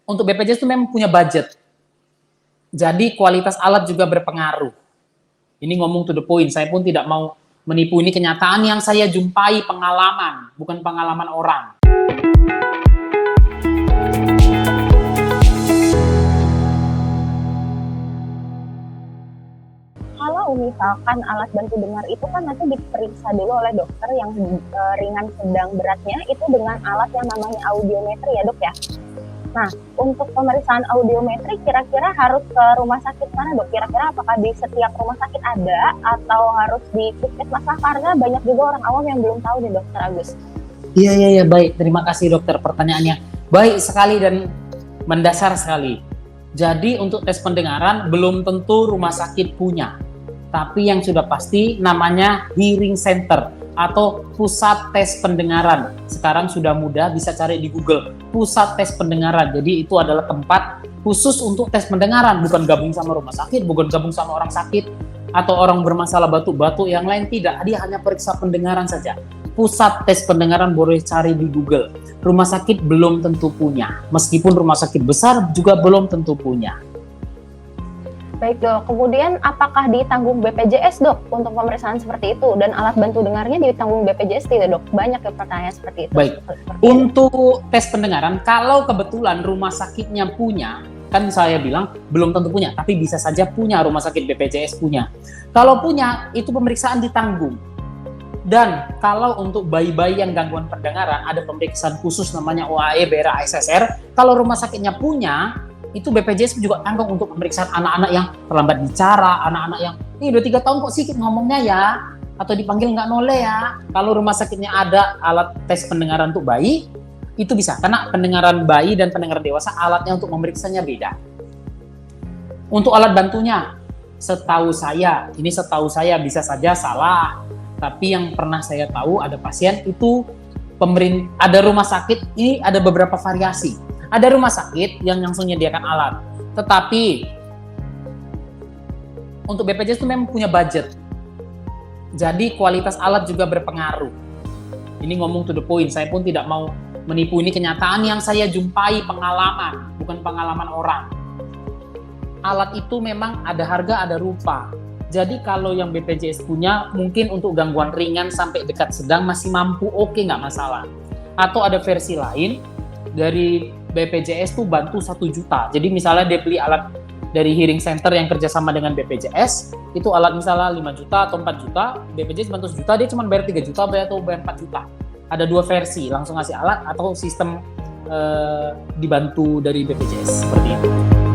Untuk BPJS itu memang punya budget. Jadi kualitas alat juga berpengaruh. Ini ngomong to the point, saya pun tidak mau menipu, ini kenyataan yang saya jumpai, pengalaman, bukan pengalaman orang. Kalau misalkan alat bantu dengar itu kan nanti diperiksa dulu oleh dokter yang ringan, sedang, beratnya itu dengan alat yang namanya audiometri ya dok ya. Nah, untuk pemeriksaan audiometri kira-kira harus ke rumah sakit mana dok? Kira-kira apakah di setiap rumah sakit ada atau harus di puskesmas? Karena banyak juga orang awam yang belum tahu nih dokter Agus. Iya, baik. Terima kasih dokter pertanyaannya. Baik sekali dan mendasar sekali. Jadi untuk tes pendengaran belum tentu rumah sakit punya. Tapi yang sudah pasti namanya hearing center atau pusat tes pendengaran. Sekarang sudah mudah, bisa cari di Google, pusat tes pendengaran. Jadi itu adalah tempat khusus untuk tes pendengaran, bukan gabung sama rumah sakit, bukan gabung sama orang sakit atau orang bermasalah batuk-batuk yang lain, tidak. Dia hanya periksa pendengaran saja. Pusat tes pendengaran boleh cari di Google. Rumah sakit belum tentu punya. Meskipun rumah sakit besar juga belum tentu punya. Baik dok, kemudian apakah ditanggung BPJS dok untuk pemeriksaan seperti itu? Dan alat bantu dengarnya ditanggung BPJS tidak dok? Banyak ya pertanyaan seperti itu. Baik, untuk tes pendengaran, kalau kebetulan rumah sakitnya punya, kan saya bilang belum tentu punya, tapi bisa saja punya, rumah sakit BPJS punya. Kalau punya, itu pemeriksaan ditanggung. Dan kalau untuk bayi-bayi yang gangguan pendengaran, ada pemeriksaan khusus namanya OAE, BERA, ASSR. Kalau rumah sakitnya punya, itu BPJS juga tanggung untuk pemeriksaan anak-anak yang terlambat bicara, anak-anak yang ini udah 3 tahun kok sedikit ngomongnya ya, atau dipanggil nggak noleh ya. Kalau rumah sakitnya ada alat tes pendengaran untuk bayi, itu bisa. Karena pendengaran bayi dan pendengaran dewasa alatnya untuk memeriksanya beda. Untuk alat bantunya, setahu saya bisa saja salah. Tapi yang pernah saya tahu ada pasien itu ada rumah sakit, ini ada beberapa variasi. Ada rumah sakit yang langsung menyediakan alat. Tetapi untuk BPJS itu memang punya budget. Jadi kualitas alat juga berpengaruh. Ini ngomong to the point, saya pun tidak mau menipu, ini kenyataan yang saya jumpai, pengalaman, bukan pengalaman orang. Alat itu memang ada harga, ada rupa. Jadi kalau yang BPJS punya, mungkin untuk gangguan ringan sampai dekat sedang masih mampu, oke, nggak masalah. Atau ada versi lain, dari BPJS tuh bantu 1 juta. Jadi misalnya dia beli alat dari hearing center yang kerjasama dengan BPJS, itu alat misalnya 5 juta atau 4 juta, BPJS bantu 1 juta, dia cuma bayar 3 juta atau bayar 4 juta. Ada 2 versi, langsung ngasih alat atau sistem dibantu dari BPJS, seperti itu.